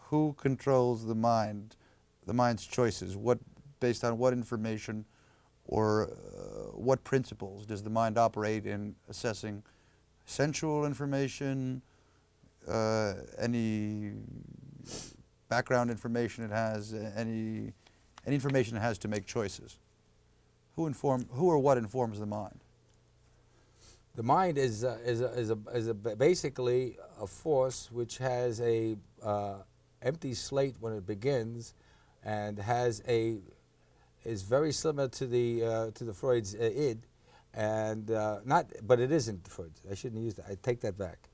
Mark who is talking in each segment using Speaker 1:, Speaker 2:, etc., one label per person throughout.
Speaker 1: who controls the mind's choices? Based on what information or what principles does the mind operate in assessing sensual information, any background information it has, any information it has to make choices? Who or what informs the mind?
Speaker 2: The mind is basically a force which has a empty slate when it begins, and is very similar to the Freud's id, and but it isn't Freud's. I shouldn't use that. I take that back.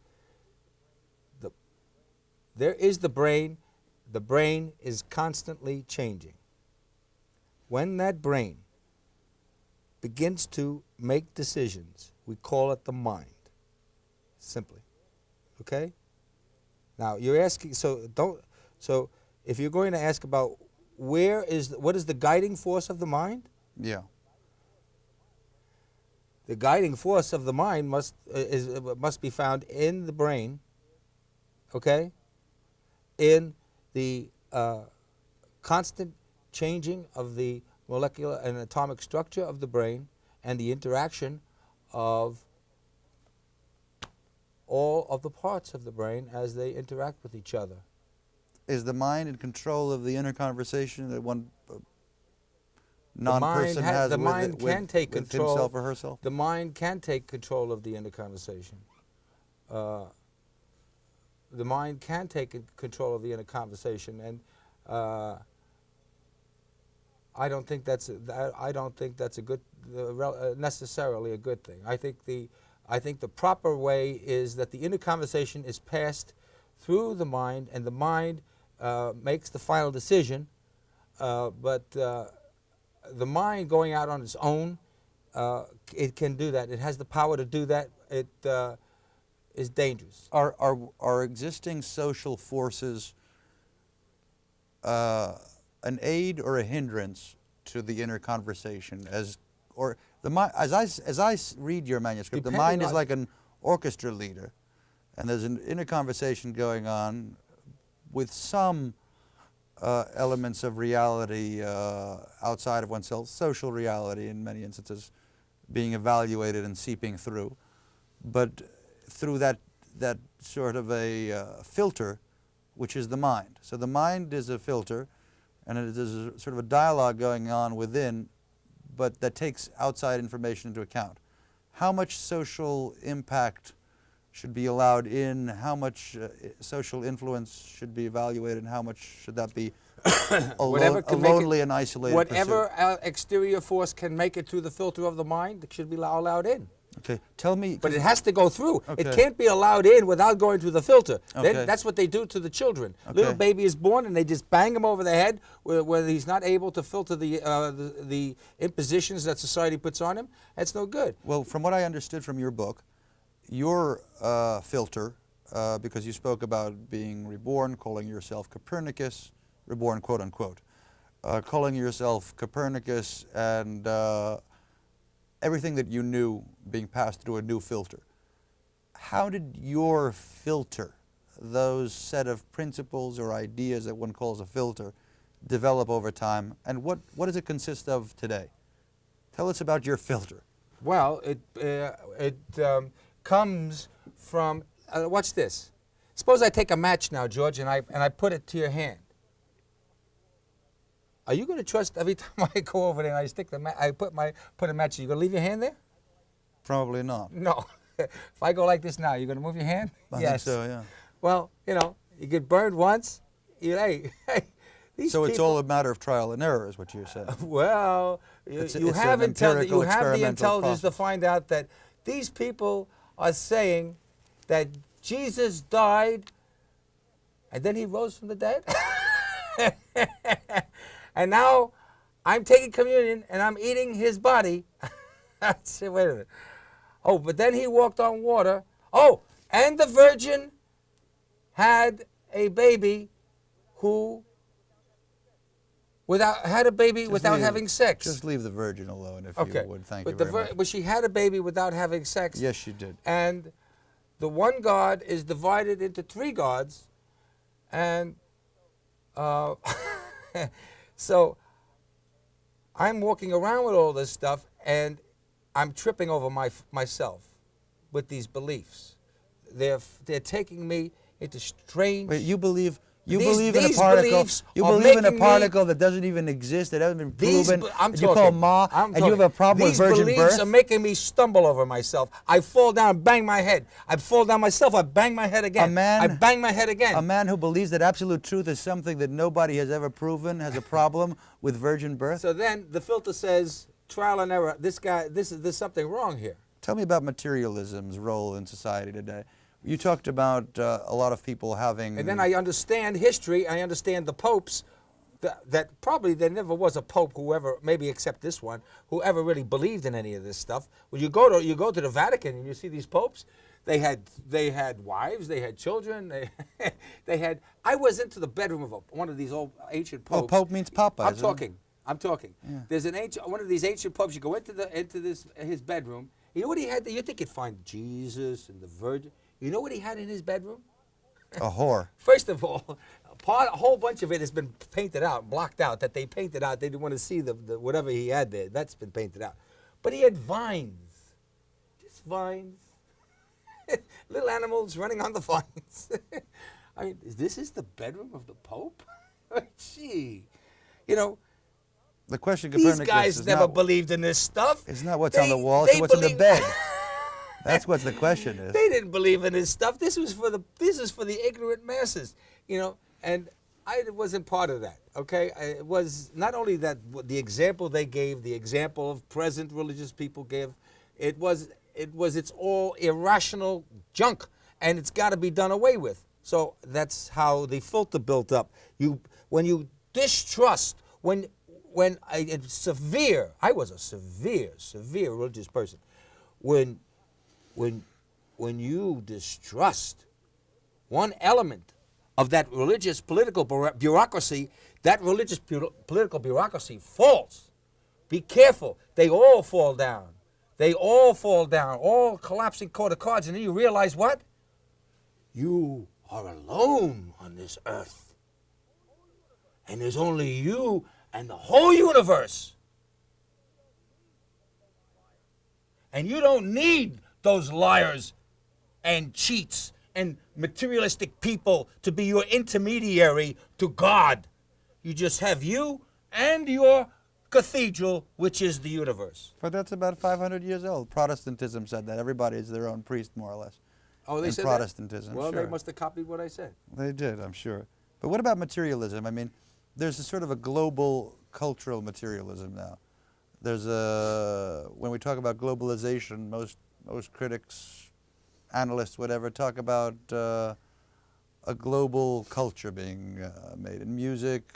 Speaker 2: There is the brain. The brain is constantly changing. When that brain begins to make decisions, we call it the mind, simply. Okay? Now you're asking, so if you're going to ask about what is the guiding force of the mind?
Speaker 1: Yeah.
Speaker 2: The guiding force of the mind must be found in the brain, okay? In the constant changing of the molecular and atomic structure of the brain, and the interaction of all of the parts of the brain as they interact with each other.
Speaker 1: Is the mind in control of the inner conversation that one non-person has with himself or herself?
Speaker 2: The mind can take control of the inner conversation. The mind can take control of the inner conversation, and I don't think that's necessarily a good thing. I think the proper way is that the inner conversation is passed through the mind, and the mind makes the final decision. But the mind going out on its own, it can do that. It has the power to do that. It is dangerous.
Speaker 1: Are existing social forces an aid or a hindrance to the inner conversation? As I read your manuscript, the mind is like an orchestra leader, and there's an inner conversation going on with some elements of reality outside of oneself, social reality in many instances, being evaluated and seeping through, but through that sort of a filter, which is the mind. So the mind is a filter, and it is a sort of a dialogue going on within, but that takes outside information into account. How much social impact should be allowed in? How much social influence should be evaluated? And how much should that be a lonely and isolated
Speaker 2: whatever
Speaker 1: pursuit?
Speaker 2: Exterior force can make it through the filter of the mind, it should be allowed in.
Speaker 1: Okay, tell me.
Speaker 2: But it has to go through.
Speaker 1: Okay.
Speaker 2: It can't be allowed in without going through the filter.
Speaker 1: Okay.
Speaker 2: Then that's what they do to the children.
Speaker 1: Okay.
Speaker 2: Little baby is born and they just bang him over the head where he's not able to filter the impositions that society puts on him. That's no good.
Speaker 1: Well, from what I understood from your book, your filter, because you spoke about being reborn, calling yourself Copernicus, reborn quote unquote, calling yourself Copernicus, and everything that you knew being passed through a new filter. How did your filter, those set of principles or ideas that one calls a filter, develop over time, and what does it consist of today? Tell us about your filter.
Speaker 2: Well, it comes from, watch this. Suppose I take a match now, George, and I put it to your hand. Are you going to trust every time I go over there and I stick put a match, you going to leave your hand there?
Speaker 1: Probably not.
Speaker 2: No. If I go like this now, you going to move your hand?
Speaker 1: I
Speaker 2: Yes.
Speaker 1: think so, yeah.
Speaker 2: Well, you get burned once.
Speaker 1: So it's all a matter of trial and error, is what you're saying.
Speaker 2: Well, you have the intelligence to find out that these people are saying that Jesus died and then he rose from the dead. And now I'm taking communion and I'm eating his body. I said, wait a minute. Oh, but then he walked on water. Oh, and the virgin had a baby who without having sex.
Speaker 1: Just leave the virgin alone, if you would. Thank you
Speaker 2: but
Speaker 1: very much.
Speaker 2: But she had a baby without having sex.
Speaker 1: Yes, she did.
Speaker 2: And the one God is divided into three gods, and Uh, so I'm walking around with all this stuff, and I'm tripping over myself with these beliefs. They're taking me into strange.
Speaker 1: Wait, you believe in a
Speaker 2: these
Speaker 1: particle?
Speaker 2: beliefs
Speaker 1: You
Speaker 2: are
Speaker 1: believe in a
Speaker 2: making me-
Speaker 1: particle that doesn't even exist, that hasn't been proven.
Speaker 2: I'm
Speaker 1: that you call
Speaker 2: talking.
Speaker 1: Ma,
Speaker 2: I'm
Speaker 1: and you have a
Speaker 2: talking.
Speaker 1: problem
Speaker 2: These
Speaker 1: with virgin
Speaker 2: beliefs
Speaker 1: birth.
Speaker 2: are making me stumble over myself. I fall down and bang my head. I fall down myself. I bang my head again. I bang my head again.
Speaker 1: A man who believes that absolute truth is something that nobody has ever proven has a problem with virgin birth.
Speaker 2: So then the filter says trial and error. This guy. There's something wrong here.
Speaker 1: Tell me about materialism's role in society today. You talked about a lot of people having.
Speaker 2: And then I understand history. I understand the popes. That probably there never was a pope who ever, maybe except this one, who ever really believed in any of this stuff. When you go to the Vatican and you see these popes, they had wives, they had children, they had. I was into the bedroom of one of these old ancient popes.
Speaker 1: Oh, pope means papa.
Speaker 2: I'm talking.
Speaker 1: Yeah.
Speaker 2: There's one of these ancient popes. You go into his bedroom. You know what he had? You think you'd find Jesus and the Virgin. You know what he had in his bedroom?
Speaker 1: A whore.
Speaker 2: First of all, a whole bunch of it has been painted out, blocked out. That they painted out. They didn't want to see the whatever he had there. That's been painted out. But he had vines, just vines, little animals running on the vines. I mean, this is the bedroom of the Pope? Gee, you know.
Speaker 1: The question,
Speaker 2: These
Speaker 1: Copernicus,
Speaker 2: guys
Speaker 1: is
Speaker 2: never
Speaker 1: not,
Speaker 2: believed in this stuff.
Speaker 1: It's not what's on the wall, it's what's in the bed. That's what the question is.
Speaker 2: They didn't believe in this stuff. This is for the ignorant masses, you know. And I wasn't part of that. Okay, it was not only that the example they gave, the example of present religious people give, it's all irrational junk, and it's got to be done away with. So that's how the filter built up. When you distrust, I was a severe religious person. When you distrust one element of that religious political bureaucracy, that religious political bureaucracy falls. Be careful. They all fall down. All collapsing court of cards, and then you realize what? You are alone on this earth. And there's only you and the whole universe. And you don't need those liars and cheats and materialistic people to be your intermediary to God. You just have you and your cathedral, which is the universe.
Speaker 1: But that's about 500 years old. Protestantism said that. Everybody is their own priest, more or less.
Speaker 2: Oh, they
Speaker 1: in
Speaker 2: said
Speaker 1: Protestantism,
Speaker 2: that? Well,
Speaker 1: sure.
Speaker 2: they must have copied what I said.
Speaker 1: They did, I'm sure. But what about materialism? I mean, there's a sort of a global cultural materialism now. There's when we talk about globalization, most critics, analysts, whatever, talk about a global culture being made in music,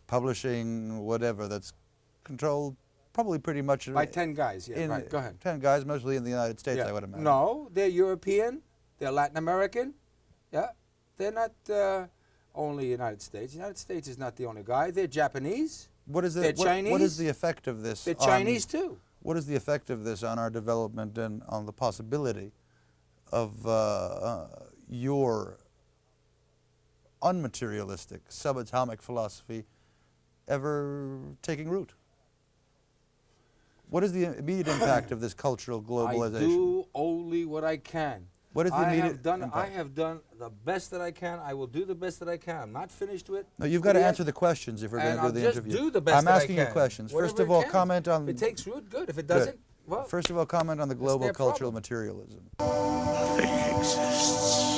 Speaker 1: publishing, whatever, that's controlled probably pretty much
Speaker 2: By 10 guys, yeah, right, go ahead.
Speaker 1: 10 guys, mostly in the United States,
Speaker 2: Yeah.
Speaker 1: I would imagine.
Speaker 2: No, they're European, they're Latin American, yeah. They're not only United States. United States is not the only guy. They're Japanese. They're Chinese.
Speaker 1: What is the effect of this?
Speaker 2: They're Chinese too.
Speaker 1: What is the effect of this on our development and on the possibility of your unmaterialistic subatomic philosophy ever taking root? What is the immediate impact of this cultural globalization?
Speaker 2: I do only what I can.
Speaker 1: What is the immediate impact?
Speaker 2: I have done the best that I can. I will do the best that I can. I'm not finished with.
Speaker 1: No, you've got to answer the questions if we're going to do the interview.
Speaker 2: Do the best
Speaker 1: I'm
Speaker 2: that
Speaker 1: asking
Speaker 2: I
Speaker 1: you
Speaker 2: can.
Speaker 1: questions.
Speaker 2: Whatever
Speaker 1: First of
Speaker 2: it
Speaker 1: all,
Speaker 2: can.
Speaker 1: comment on.
Speaker 2: If it takes root, good. If it doesn't, well.
Speaker 1: First of all, comment on the global
Speaker 2: their
Speaker 1: cultural
Speaker 2: problem.
Speaker 1: materialism.
Speaker 3: Nothing exists